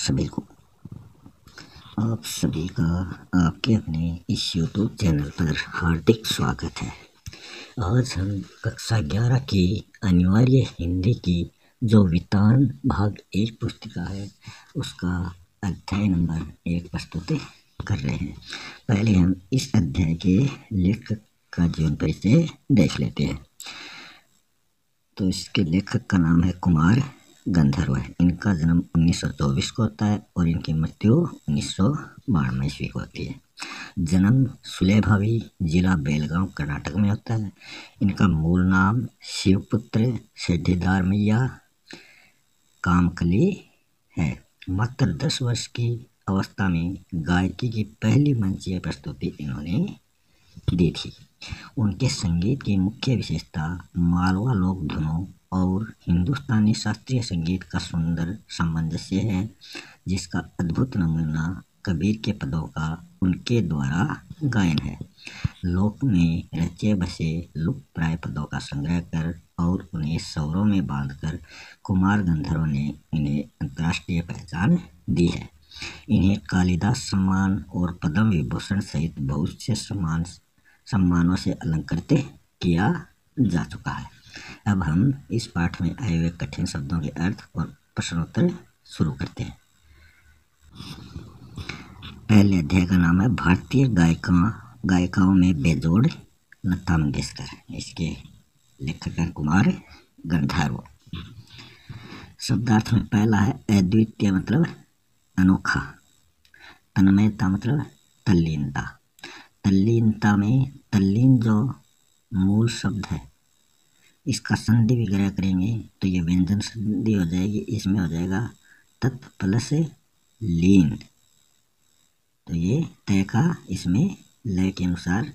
सभी को, आप सभी का आपके अपने इस YouTube चैनल पर हार्दिक स्वागत है। आज हम कक्षा 11 की अनिवार्य हिंदी की जो वितान भाग 1 पुस्तिका है उसका अध्याय नंबर 1 प्रस्तुत कर रहे हैं। पहले हम इस अध्याय के लेखक का जीवन परिचय देख लेते हैं। तो इसके लेखक का नाम है कुमार गंधर्व। इनका जन्म 1924 को होता है और इनकी मृत्यु 1992 ईस्वी को होती है। जन्म सुलेभावी, जिला बेलगांव, कर्नाटक में होता है। इनका मूल नाम शिवपुत्र सेठीदार मैया कामकली है। मात्र 10 वर्ष की अवस्था में गायकी की पहली मंचीय प्रस्तुति इन्होंने दी थी। उनके संगीत की मुख्य विशेषता मालवा लोक धुनों और हिंदुस्तानी शास्त्रीय संगीत का सुंदर सामंजस्य है, जिसका अद्भुत नमूना कबीर के पदों का उनके द्वारा गायन है। लोक में रचे बसे लुप्त प्राय पदों का संग्रह कर और उन्हें स्वरों में बांधकर कुमार गंधर्व ने इन्हें अंतर्राष्ट्रीय पहचान दी है। इन्हें कालिदास सम्मान और पद्म विभूषण सहित बहुत से सम्मानों से अलंकृत किया जा चुका है। अब हम इस पाठ में आए हुए कठिन शब्दों के अर्थ और प्रश्नोत्तर शुरू करते हैं। पहले अध्याय का नाम है भारतीय गायिकाओं में बेजोड़ लता मंगेशकर। इसके लेखक हैं कुमार गंधर्व। शब्दार्थ में पहला है अद्वितीय मतलब अनोखा, तन्मयता मतलब तल्लीनता। तल्लीनता में तल्लीन जो मूल शब्द है इसका संधि विग्रह करेंगे तो ये व्यंजन संधि हो जाएगी। इसमें हो जाएगा तत् प्लस लीन, तो ये तय का इसमें लय के अनुसार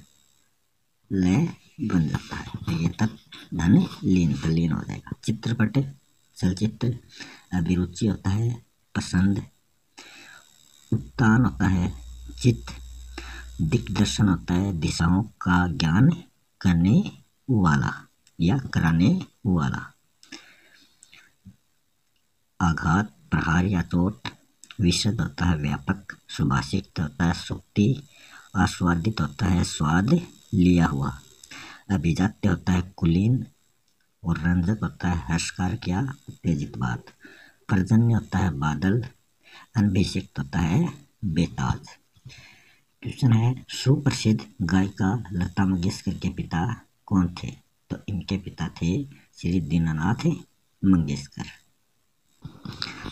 लय बन जाता है। तो ये तत् धन लीन तल्लीन हो जाएगा। चित्रपट चलचित्र, अभिरुचि होता है पसंद, उत्तान होता है चित्त, दिग्दर्शन होता है दिशाओं का ज्ञान करने वाला या कराने वाला, आघात प्रहार या चोट, विशद होता है व्यापक, सुभाषित होता है सूक्ति, आस्वादित होता है स्वाद लिया हुआ, अभिजात्य होता है कुलीन और रंजक होता है हर्षकार क्या उत्तेजित बात, पर्जन्य होता है बादल, अनभिषिक्त होता है बेताज। क्वेश्चन है सुप्रसिद्ध गायिका लता मंगेशकर के पिता कौन थे? तो इनके पिता थे श्री दीनानाथ मंगेशकर।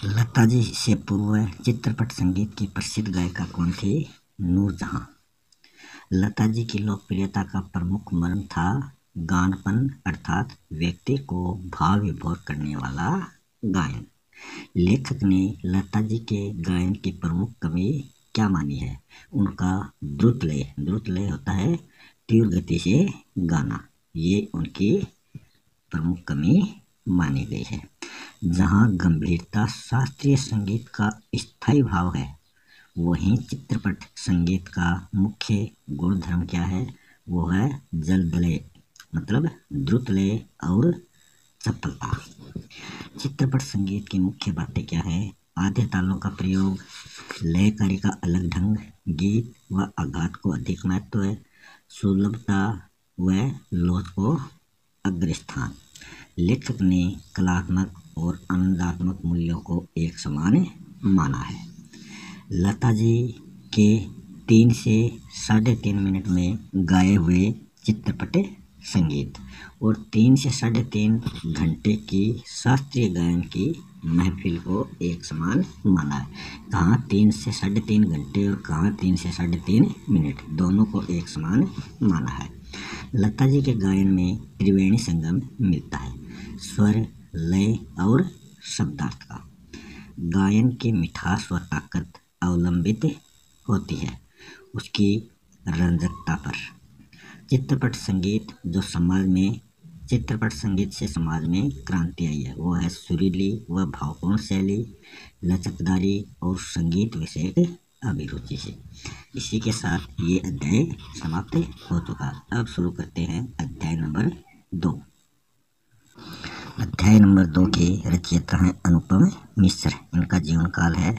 लता जी से पूर्व चित्रपट संगीत की प्रसिद्ध गायिका कौन थी? नूरजहां। लता जी की लोकप्रियता का प्रमुख मर्म था गानपन, अर्थात व्यक्ति को भाव विभोर करने वाला गायन। लेखक ने लता जी के गायन की प्रमुख कमी क्या मानी है? उनका द्रुत लय होता है तीव्र गति से गाना, ये उनकी प्रमुख कमी मानी गई है। जहाँ गंभीरता शास्त्रीय संगीत का स्थायी भाव है, वहीं चित्रपट संगीत का मुख्य गुणधर्म क्या है? वो है जल्द लय मतलब द्रुत लय और चपलता। चित्रपट संगीत की मुख्य बातें क्या है? आधे तालों का प्रयोग, लयकारी का अलग ढंग, गीत व आघात को अधिक महत्व है, सुलभता व लोच को अग्रस्थान। लेखक ने कलात्मक और आनंदात्मक मूल्यों को एक समान माना है। लता जी के 3 से 3.5 मिनट में गाए हुए चित्रपट संगीत और 3 से 3.5 घंटे की शास्त्रीय गायन की महफिल को एक समान माना है। कहाँ 3 से 3.5 घंटे और कहाँ 3 से 3.5 मिनट, दोनों को एक समान माना है। लता जी के गायन में त्रिवेणी संगम मिलता है, स्वर, लय और शब्दार्थ का। गायन की मिठास व ताकत अवलंबित होती है उसकी रंजकता पर। चित्रपट संगीत से समाज में क्रांति आई है। वो है सुरीली व भावपूर्ण शैली, लचकदारी और संगीत विषयक अभिरुचि से। इसी के साथ ये अध्याय समाप्त हो चुका। अब शुरू करते हैं अध्याय नंबर 2। अध्याय नंबर 2 के रचयिता हैं अनुपम मिश्र। इनका जीवन काल है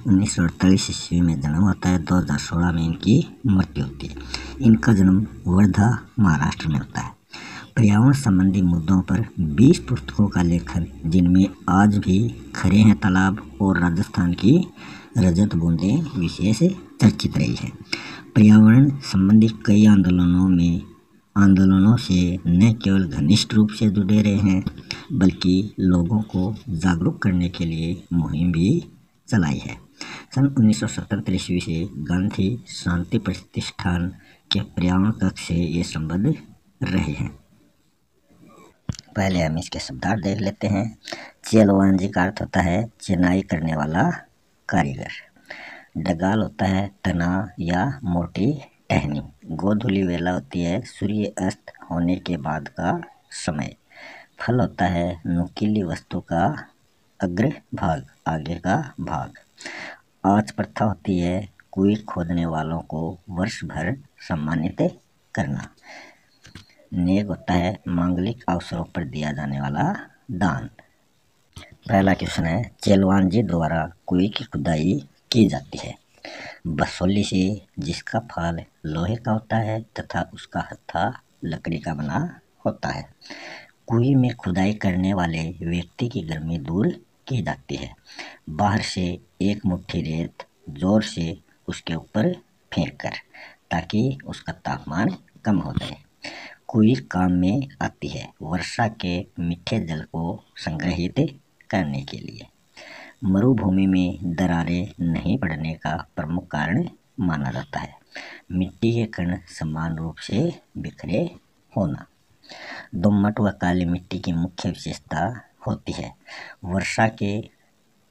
1948 ईस्वी में जन्म होता है, 2016 में इनकी मृत्यु होती है। इनका जन्म वर्धा महाराष्ट्र में होता है। पर्यावरण संबंधी मुद्दों पर 20 पुस्तकों का लेखन, जिनमें आज भी खरे हैं तालाब और राजस्थान की रजत बूंदें विशेष चर्चित रही है। पर्यावरण संबंधी कई आंदोलनों से न केवल घनिष्ठ रूप से जुड़े रहे हैं, बल्कि लोगों को जागरूक करने के लिए मुहिम भी चलाई है। सन 1977 ईस्वी से गांधी शांति प्रतिष्ठान के पर्यावरण कक्ष से ये संबंध रहे हैं। पहले हम इसके शब्दार्थ देख लेते हैं। चेलवांजी का अर्थ होता है चिनाई करने वाला कारीगर। डगाल होता है तना या मोटी टहनी। गोधूली वेला होती है सूर्य अस्त होने के बाद का समय। फल होता है नुकीली वस्तु का अग्र भाग, आगे का भाग। आज प्रथा होती है कुएं खोदने वालों को वर्ष भर सम्मानित करना। नेग होता है मांगलिक अवसरों पर दिया जाने वाला दान। पहला क्वेश्चन है, चेलवांजी द्वारा कुएं की खुदाई की जाती है बसोली से, जिसका फाल लोहे का होता है तथा उसका हत्था लकड़ी का बना होता है। कुएं में खुदाई करने वाले व्यक्ति की गर्मी दूर की जाती है। बाहर से एक मुट्ठी रेत जोर से उसके ऊपर फेंककर, ताकि उसका तापमान कम हो जाए। कुएं काम में आती है वर्षा के मीठे जल को संग्रहित करने के लिए। मरुभूमि में दरारें नहीं पड़ने का प्रमुख कारण माना जाता है मिट्टी के कण समान रूप से बिखरे होना। दोमट व काली मिट्टी की मुख्य विशेषता होती है वर्षा के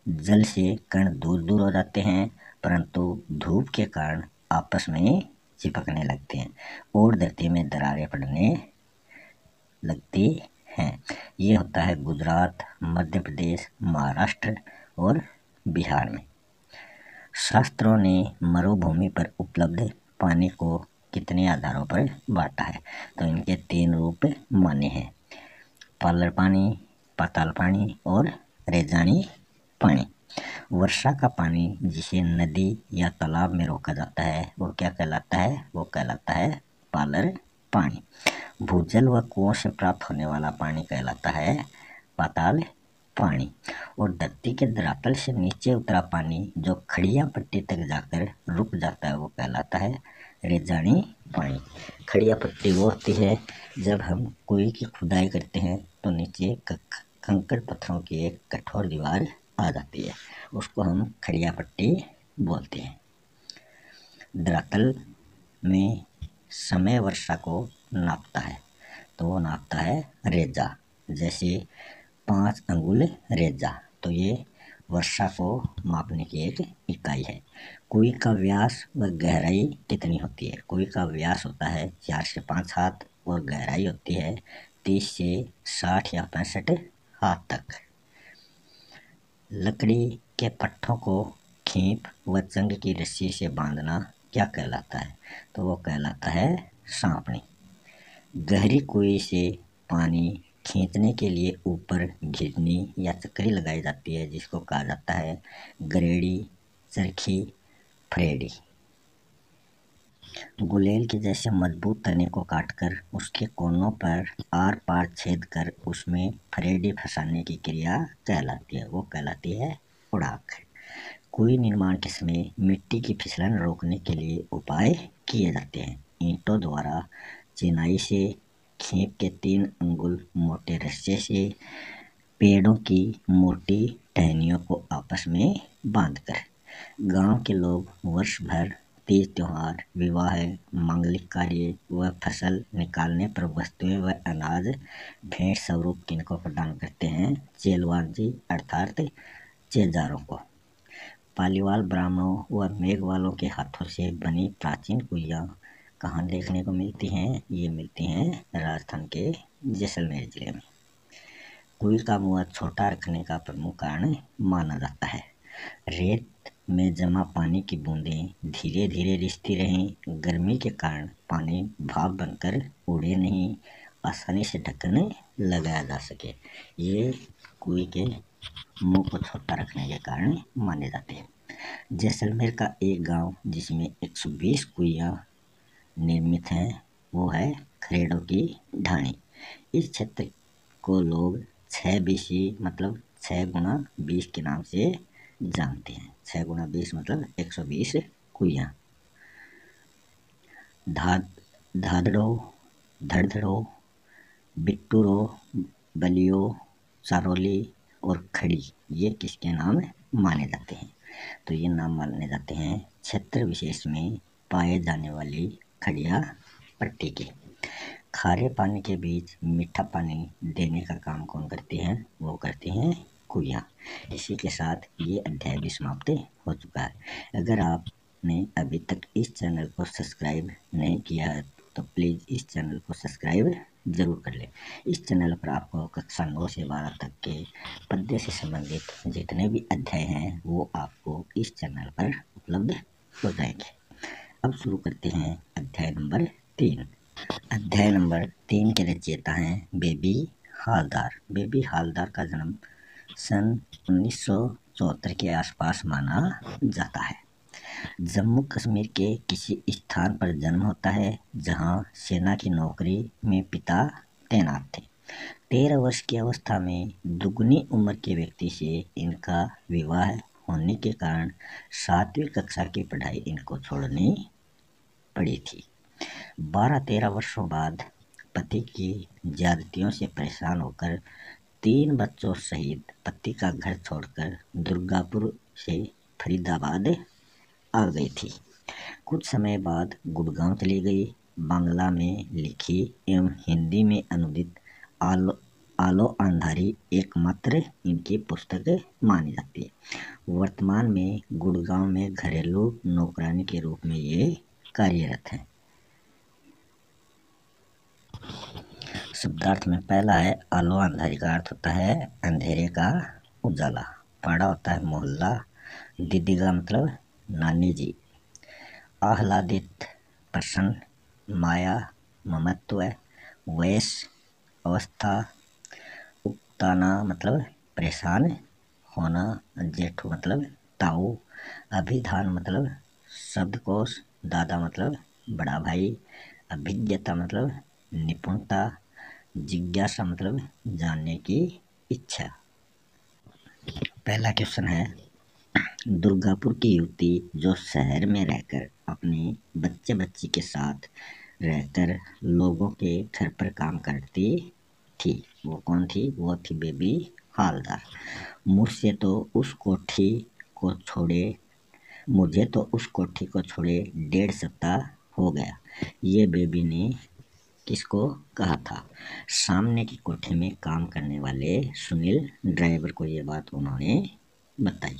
जल से कण दूर दूर हो जाते हैं, परंतु धूप के कारण आपस में चिपकने लगते हैं और धरती में दरारें पड़ने लगती हैं। ये होता है गुजरात, मध्य प्रदेश, महाराष्ट्र और बिहार में। शास्त्रों ने मरुभूमि पर उपलब्ध पानी को कितने आधारों पर बांटा है? तो इनके 3 रूप माने हैं, पालर पानी, पाताल पानी और रेजानी पानी। वर्षा का पानी जिसे नदी या तालाब में रोका जाता है वो क्या कहलाता है? वो कहलाता है पालर पानी। भूजल व कुओं से प्राप्त होने वाला पानी कहलाता है पाताल पानी। और धरती के धरातल से नीचे उतरा पानी जो खड़िया पट्टी तक जाकर रुक जाता है वो कहलाता है रेजानी पानी। खड़िया पट्टी वो होती है जब हम कुएं की खुदाई करते हैं तो नीचे कंकड़ पत्थरों की एक कठोर दीवार आ जाती है, उसको हम खड़िया पट्टी बोलते हैं। धरातल में समय वर्षा को नापता है तो वो नापता है रेजा। जैसे 5 अंगुल रेजा, तो ये वर्षा को मापने की एक इकाई है। कुएं का व्यास व गहराई कितनी होती है? कुएं का व्यास होता है 4 से 5 हाथ और गहराई होती है 30 से 60 या 65 हाथ तक। लकड़ी के पट्टों को खींप व चंग की रस्सी से बांधना क्या कहलाता है? तो वो कहलाता है सांपनी। गहरी कुएं से पानी खींचने के लिए ऊपर घिरनी या चक्री लगाई जाती है, जिसको कहा जाता है गरेड़ी, चरखी, फरेड़ी। गुलेल के जैसे मजबूत तने को काटकर उसके कोनों पर आर पार छेद कर उसमें फरेड़ी फंसाने की क्रिया कहलाती है, वो कहलाती है उड़ाक। कुएं निर्माण के समय मिट्टी की फिसलन रोकने के लिए उपाय किए जाते हैं। ईंटों द्वारा चिनाई से खींप के 3 अंगुल मोटे रस्से से पेड़ों की मोटी टहनियों को आपस में बांधकर गांव के लोग वर्ष भर तीज त्योहार, विवाह, मांगलिक कार्य व फसल निकालने पर वस्तुएं व अनाज भेंट स्वरूप किनको प्रदान करते हैं? चेलवांजी अर्थात चेजारों को। पालीवाल ब्राह्मणों व मेघवालों के हाथों से बनी प्राचीन कुइयां कहाँ देखने को मिलती हैं? ये मिलती हैं राजस्थान के जैसलमेर जिले में। कुएं का मुंह छोटा रखने का प्रमुख कारण माना जाता है रेत में जमा पानी की बूंदें धीरे धीरे रिसती रहें। गर्मी के कारण पानी भाप बनकर उड़े नहीं, आसानी से ढक्कन लगाया जा सके। ये कुएं के मुंह को छोटा रखने के कारण माने जाते हैं। जैसलमेर का एक गांव जिसमें 120 कुइयां निर्मित हैं वो है खरेड़ों की ढाणी। इस क्षेत्र को लोग 6 BC मतलब 6 गुणा 20 के नाम से जानते हैं। 6 गुणा 20 मतलब 120 कुइयां। धाधड़ो, धड़धड़ो, बिट्टूरो, बलियो, सारोली और खड़ी ये किसके नाम माने जाते हैं? तो ये नाम माने जाते हैं क्षेत्र विशेष में पाए जाने वाली खड़िया पट्टी के। खारे पानी के बीच मीठा पानी देने का काम कौन करते हैं? वो करते हैं कुइयां। इसी के साथ ये अध्याय भी समाप्त हो चुका है। अगर आपने अभी तक इस चैनल को सब्सक्राइब नहीं किया है तो प्लीज़ इस चैनल को सब्सक्राइब जरूर कर लें। इस चैनल पर आपको कक्षा 9 से 12 तक के पद्य से संबंधित जितने भी अध्याय हैं वो आपको इस चैनल पर उपलब्ध हो जाएंगे। अब शुरू करते हैं अध्याय नंबर 3। अध्याय नंबर 3 के रचयिता हैं बेबी हालदार। बेबी हालदार का जन्म सन 1974 के आसपास माना जाता है। जम्मू कश्मीर के किसी स्थान पर जन्म होता है जहां सेना की नौकरी में पिता तैनात थे। 13 वर्ष की अवस्था में दुगनी उम्र के व्यक्ति से इनका विवाह होने के कारण 7वीं कक्षा की पढ़ाई इनको छोड़नी पड़ी थी। 12-13 वर्षों बाद पति की ज्यादतियों से परेशान होकर 3 बच्चों सहित पति का घर छोड़कर दुर्गापुर से फरीदाबाद आ गई थी। कुछ समय बाद गुड़गांव चली गई। बांग्ला में लिखी एवं हिंदी में अनुदित आलो अंधारी एकमात्र इनकी पुस्तक मानी जाती है। वर्तमान में गुड़गांव में घरेलू नौकरानी के रूप में ये कार्यरत है। शब्दार्थ में पहला है आलो अंधारी का अर्थ होता है अंधेरे का उजाला। पाड़ा होता है मोहल्ला। दीदिका मतलब नानी जी। आह्लादित प्रसन्न, माया ममत्व, वयस अवस्था, उक्ताना मतलब परेशान होना, जेठू मतलब ताऊ, अभिधान मतलब शब्दकोश, दादा मतलब बड़ा भाई, अभिज्ञता मतलब निपुणता, जिज्ञासा मतलब जानने की इच्छा। पहला क्वेश्चन है दुर्गापुर की युवती जो शहर में रहकर अपने बच्चे बच्ची के साथ रहकर लोगों के घर पर काम करती थी वो कौन थी? वो थी बेबी हालदार। मुझे तो उस कोठी को छोड़े 1.5 सप्ताह हो गया। ये बेबी ने किसको कहा था? सामने की कोठी में काम करने वाले सुनील ड्राइवर को ये बात उन्होंने बताई।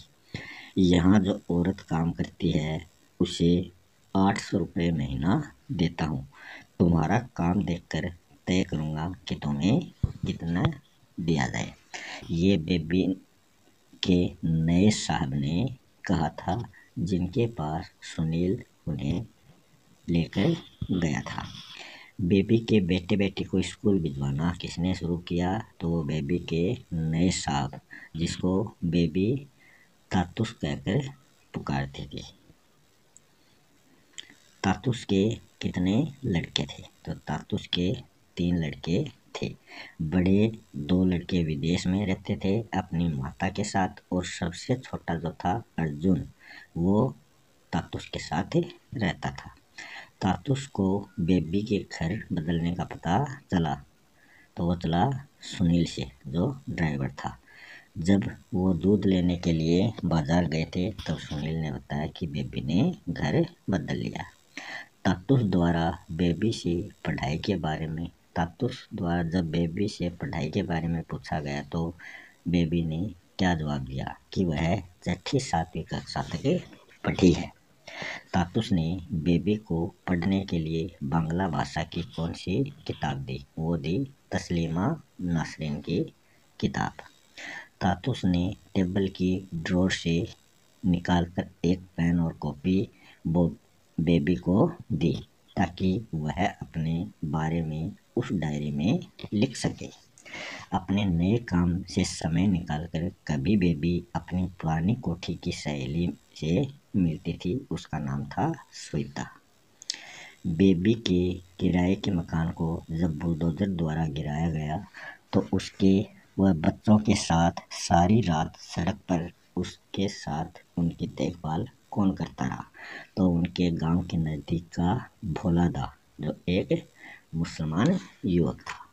यहाँ जो औरत काम करती है उसे 800 रुपये महीना देता हूँ। तुम्हारा काम देखकर तय करूँगा कि तुम्हें कितना दिया जाए। ये बेबी के नए साहब ने कहा था जिनके पास सुनील उन्हें लेकर गया था। बेबी के बेटे बेटी को स्कूल भिजवाना किसने शुरू किया? तो वो बेबी के नए साहब जिसको बेबी तातुस कहकर पुकारते थे। तातुस के कितने लड़के थे? तो तातुस के 3 लड़के थे। बड़े 2 लड़के विदेश में रहते थे अपनी माता के साथ और सबसे छोटा जो था अर्जुन वो तातुस के साथ रहता था। तातुस को बेबी के घर बदलने का पता चला तो वो चला सुनील से जो ड्राइवर था। जब वो दूध लेने के लिए बाजार गए थे तब सुनील ने बताया कि बेबी ने घर बदल लिया। तातुस द्वारा बेबी से पढ़ाई के बारे में जब बेबी से पढ़ाई के बारे में पूछा गया तो बेबी ने क्या जवाब दिया कि वह 6ठी-7वीं कक्षा तक पढ़ी है। तातुस ने बेबी को पढ़ने के लिए बांग्ला भाषा की कौन सी किताब दी? वो दी तस्लीमा नासरीन की किताब। तातुस ने टेबल की ड्रॉर से निकालकर एक पेन और कॉपी बेबी को दी ताकि वह अपने बारे में उस डायरी में लिख सके। अपने नए काम से समय निकालकर कभी बेबी अपनी पुरानी कोठी की सहेली से मिलती थी। उसका नाम था श्वेता। बेबी के किराए के मकान को जब बुलडोजर द्वारा गिराया गया तो वह बच्चों के साथ सारी रात सड़क पर उसके साथ उनकी देखभाल कौन करता रहा? तो उनके गांव के नजदीक का भोलादा, जो एक मुसलमान युवक था।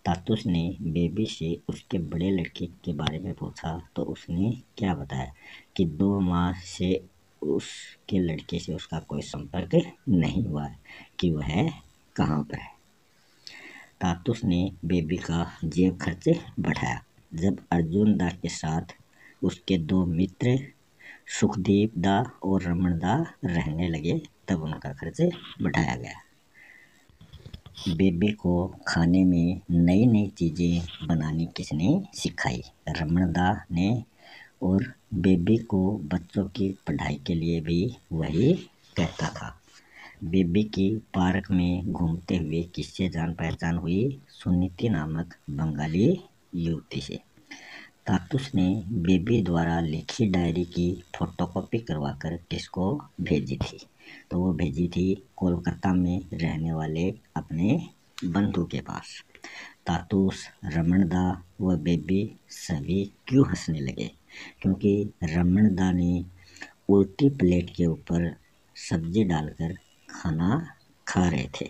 तातुस ने बेबी से उसके बड़े लड़के के बारे में पूछा तो उसने क्या बताया कि 2 माह से उसके लड़के से उसका कोई संपर्क नहीं हुआ है कि वह कहाँ पर है। तातुस ने बेबी का जेब खर्च बढ़ाया। जब अर्जुन दा के साथ उसके 2 मित्र सुखदीप दा और रमन दा रहने लगे तब उनका खर्च बढ़ाया गया। बेबी को खाने में नई नई चीज़ें बनानी किसने सिखाई? रमन दा ने। और बेबी को बच्चों की पढ़ाई के लिए भी वही कहता था। बेबी की पार्क में घूमते हुए किससे जान पहचान हुई? सुनीति नामक बंगाली युवती से। तातुस ने बेबी द्वारा लिखी डायरी की फोटोकॉपी करवाकर किसको भेजी थी? तो वो भेजी थी कोलकाता में रहने वाले अपने बंधु के पास। तातुस, रमन दा व बेबी सभी क्यों हंसने लगे? क्योंकि रमन दा ने उल्टी प्लेट के ऊपर सब्जी डालकर खाना खा रहे थे।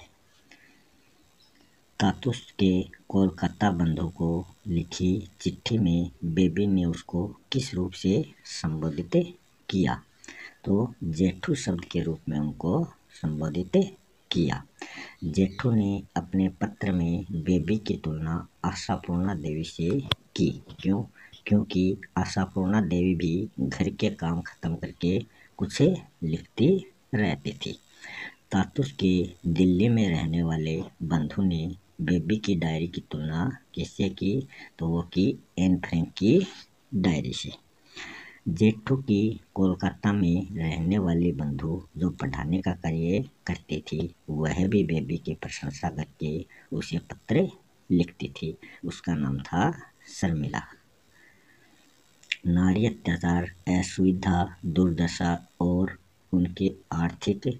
तातुस के कोलकाता बंधु को लिखी चिट्ठी में बेबी ने उसको किस रूप से संबोधित किया? तो जेठू शब्द के रूप में उनको संबोधित किया। जेठू ने अपने पत्र में बेबी की तुलना आशापूर्णा देवी से की। क्यों? क्योंकि आशापूर्णा देवी भी घर के काम खत्म करके कुछ लिखती रहती थी। तातुस के दिल्ली में रहने वाले बंधु ने बेबी की डायरी की तुलना किससे की? तो वो की एन फ्रैंक की डायरी से। जेठू की कोलकाता में रहने वाली बंधु जो पढ़ाने का कार्य करती थी वह भी बेबी की प्रशंसा करके उसे पत्र लिखती थी। उसका नाम था शर्मिला। नारी अत्याचार, असुविधा, दुर्दशा और उनके आर्थिक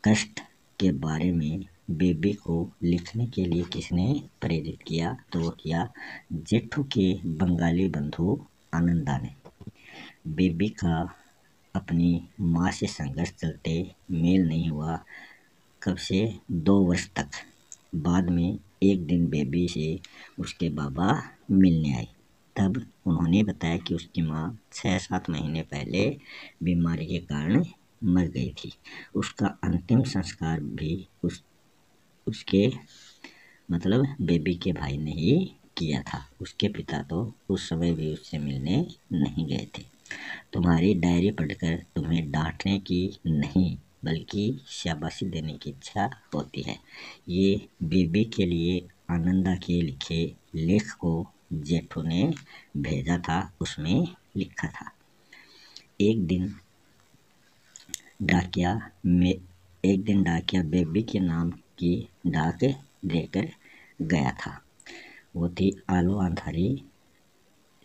कष्ट के बारे में बेबी को लिखने के लिए किसने प्रेरित किया? तो वो किया जेठू के बंगाली बंधु आनंदा ने। बेबी का अपनी माँ से संघर्ष चलते मेल नहीं हुआ कब से? 2 वर्ष तक। बाद में एक दिन बेबी से उसके बाबा मिलने आए। तब उन्होंने बताया कि उसकी माँ 6-7 महीने पहले बीमारी के कारण मर गई थी। उसका अंतिम संस्कार भी उसके मतलब बेबी के भाई ने ही किया था। उसके पिता तो उस समय भी उससे मिलने नहीं गए थे। तुम्हारी डायरी पढ़कर तुम्हें डांटने की नहीं बल्कि शाबाशी देने की इच्छा होती है। ये बेबी के लिए आनंदा के लिखे लेख को जेठू ने भेजा था। उसमें लिखा था, एक दिन डाकिया बेबी के नाम की डाक देकर गया था। वो थी आलो अंधारी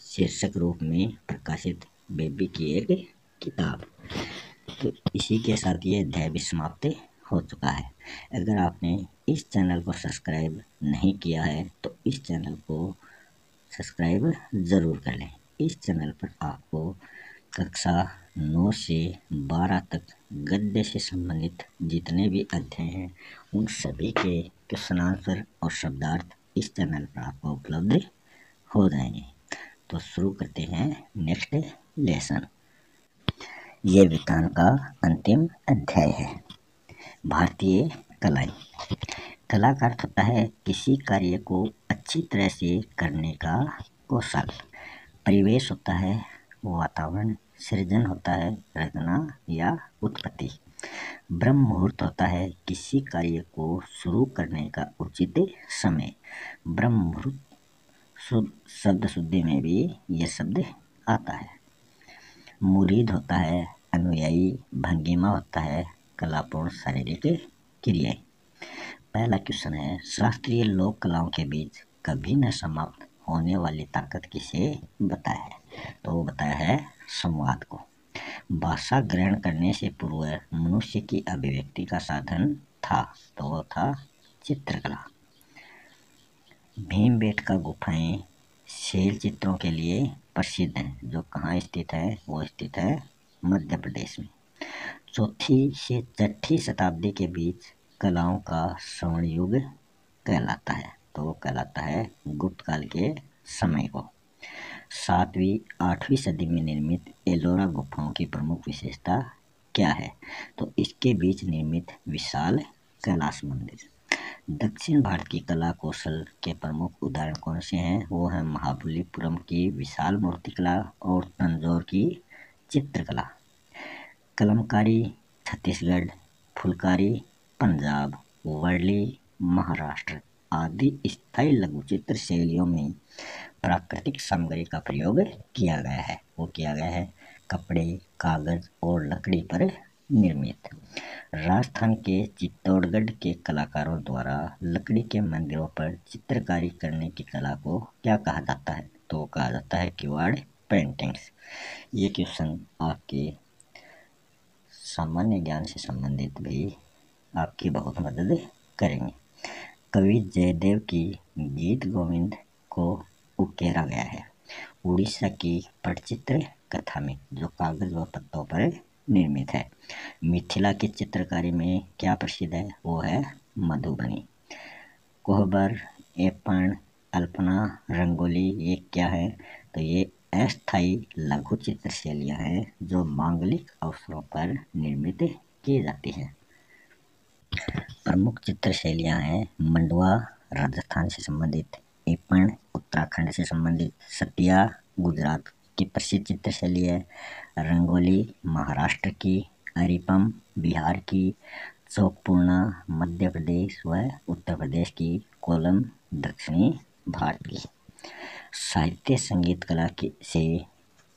शीर्षक रूप में प्रकाशित बेबी की एक किताब। तो इसी के साथ ये अध्याय भी समाप्त हो चुका है। अगर आपने इस चैनल को सब्सक्राइब नहीं किया है तो इस चैनल को सब्सक्राइब ज़रूर कर लें। इस चैनल पर आपको कक्षा 9 से 12 तक गद्य से संबंधित जितने भी अध्याय हैं उन सभी के क्वेश्चन आंसर और शब्दार्थ इस चैनल पर आपको उपलब्ध हो जाएंगे। तो शुरू करते हैं नेक्स्ट लेसन। ये विज्ञान का अंतिम अध्याय है। भारतीय कलाएं। कला का अर्थ होता है किसी कार्य को अच्छी तरह से करने का कौशल। परिवेश होता है वातावरण। सृजन होता है रचना या उत्पत्ति। ब्रह्म मुहूर्त होता है किसी कार्य को शुरू करने का उचित समय। ब्रह्म मुहूर्त शब्द शुद्धि में भी यह शब्द आता है। मुरीद होता है अनुयायी। भंगिमा होता है कलापूर्ण शारीरिक क्रियाएं। पहला क्वेश्चन है शास्त्रीय लोक कलाओं के बीच कभी न समाप्त होने वाली ताकत किसे बताया है? तो वो बताया है संवाद को। भाषा ग्रहण करने से पूर्व मनुष्य की अभिव्यक्ति का साधन था, तो वो था चित्रकला। भीमबेटका गुफाएं शैल चित्रों के लिए प्रसिद्ध हैं, जो कहाँ स्थित है? वो स्थित है मध्य प्रदेश में। चौथी से छठी शताब्दी के बीच कलाओं का स्वर्ण युग कहलाता है, तो वो कहलाता है गुप्त काल के समय को। 7वीं 8वीं सदी में निर्मित एलोरा गुफाओं की प्रमुख विशेषता क्या है? तो इसके बीच निर्मित विशाल कैलाश मंदिर। दक्षिण भारत की कला कौशल के प्रमुख उदाहरण कौन से हैं? वो है महाबलीपुरम की विशाल मूर्तिकला और तंजौर की चित्रकला। कलमकारी छत्तीसगढ़, फुलकारी पंजाब, वर्ली महाराष्ट्र आदि स्थायी लघुचित्र शैलियों में प्राकृतिक सामग्री का प्रयोग किया गया है। वो किया गया है कपड़े, कागज और लकड़ी पर निर्मित। राजस्थान के चित्तौड़गढ़ के कलाकारों द्वारा लकड़ी के मंदिरों पर चित्रकारी करने की कला को क्या कहा जाता है? तो कहा जाता है किवाड़ पेंटिंग्स। ये क्वेश्चन आपके सामान्य ज्ञान से संबंधित भी आपकी बहुत मदद करेंगे। कवि जयदेव की गीत गोविंद को उकेरा गया है उड़ीसा की पटचित्र कथा में, जो कागज व पत्तों पर निर्मित है। मिथिला की चित्रकारी में क्या प्रसिद्ध है? वो है मधुबनी। कोहबर, एपण, अल्पना, रंगोली ये क्या है? तो ये अस्थायी लघु चित्र शैलियाँ हैं जो मांगलिक अवसरों पर निर्मित की जाती हैं। प्रमुख चित्र शैलियाँ हैं मंडवा राजस्थान से संबंधित, एपण उत्तराखंड से संबंधित, सतिया गुजरात की प्रसिद्ध चित्र शैली है, रंगोली महाराष्ट्र की, अरिपम बिहार की, चौकपूर्णा मध्य प्रदेश व उत्तर प्रदेश की, कोलम दक्षिणी भारत की। साहित्य संगीत कला से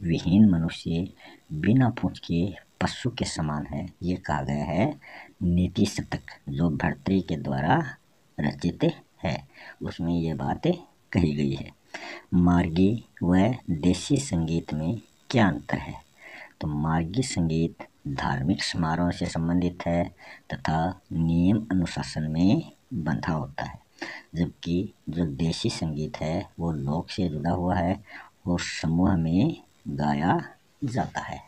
विहीन मनुष्य बिना पूंछ के पशु के समान है, ये कहा गया है नीति शतक, जो भर्तृहरि के द्वारा रचित है, उसमें ये बात कही गई है। मार्गी व देशी संगीत में क्या अंतर है? तो मार्गी संगीत धार्मिक समारोह से संबंधित है तथा नियम अनुशासन में बंधा होता है, जबकि जो देशी संगीत है वो लोक से जुड़ा हुआ है और समूह में गाया जाता है।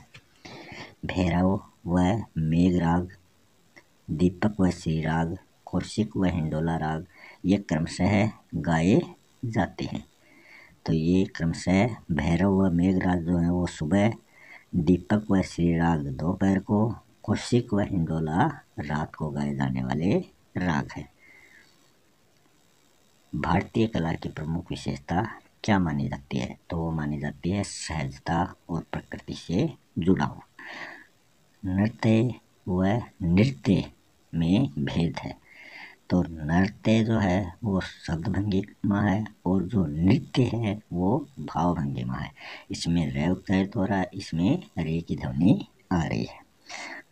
भैरव व मेघराग, दीपक व श्रीराग, कौशिक व हिंडोला राग ये क्रमशः गाए जाते हैं। तो ये क्रमशः भैरव व मेघराग जो है वो सुबह, दीपक व श्रीराग दोपहर को, कौशिक व हिंडोला रात को गाए जाने वाले राग है। भारतीय कला की प्रमुख विशेषता क्या मानी जाती है? तो वो मानी जाती है सहजता और प्रकृति से जुड़ाव। नृत्य व नृत्य में भेद है, तो नृत्य जो है वो शब्द भंगिमा है और जो नृत्य है वो भाव भंगिमा है। इसमें रे उच्चारित हो रहा है, इसमें रे की ध्वनि आ रही है।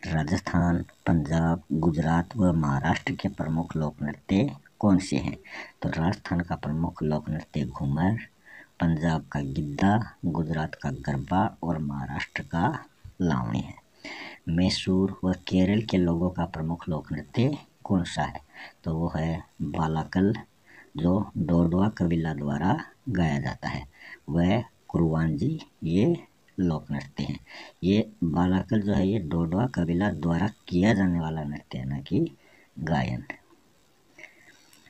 राजस्थान, पंजाब, गुजरात व महाराष्ट्र के प्रमुख लोक नृत्य कौन से हैं? तो राजस्थान का प्रमुख लोक नृत्य घूमर, पंजाब का गिद्दा, गुजरात का गरबा और महाराष्ट्र का लावणी है। मैसूर व केरल के लोगों का प्रमुख लोक नृत्य कौन सा है? तो वो है बालाकल, जो डोडवा कबीला द्वारा गाया जाता है, वह कुरुवांजी ये लोक नृत्य हैं। ये बालाकल जो है ये डोडवा कबीला द्वारा किया जाने वाला नृत्य है, न कि गायन।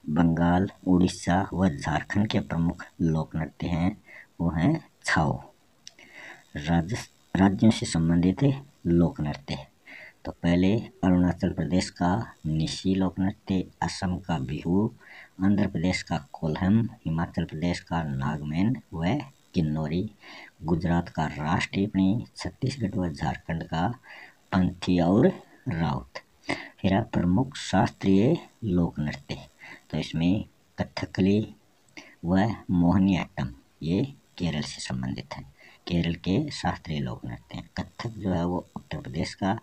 बंगाल, उड़ीसा व झारखंड के प्रमुख लोक नृत्य हैं, वो हैं छाऊ। राज्यों से संबंधित लोक नृत्य, तो पहले अरुणाचल प्रदेश का निशी लोक नृत्य, असम का बिहू, आंध्र प्रदेश का कोल्हम, हिमाचल प्रदेश का नागमैन व किन्नौरी, गुजरात का राष्ट्रीय, छत्तीसगढ़ व झारखंड का पंथी और राउत। फिर प्रमुख शास्त्रीय लोक नृत्य, तो इसमें कथकली व मोहिनीअट्टम ये केरल से संबंधित है, केरल के शास्त्रीय लोक नृत्य। कथक जो है वो उत्तर प्रदेश का,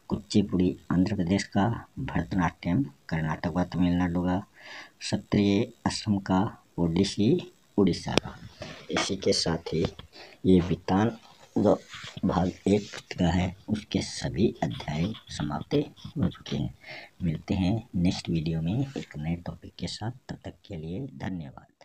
कुचिपुड़ी आंध्र प्रदेश का, भरतनाट्यम कर्नाटक व तमिलनाडु का, सत्रिय असम का ओडिसी उड़ीसा का। इसी के साथ ही ये वृत्तांत जो भाग 1 पुस्तिका है उसके सभी अध्याय समाप्त हो चुके हैं। मिलते हैं नेक्स्ट वीडियो में एक नए टॉपिक के साथ। तब तक के लिए धन्यवाद।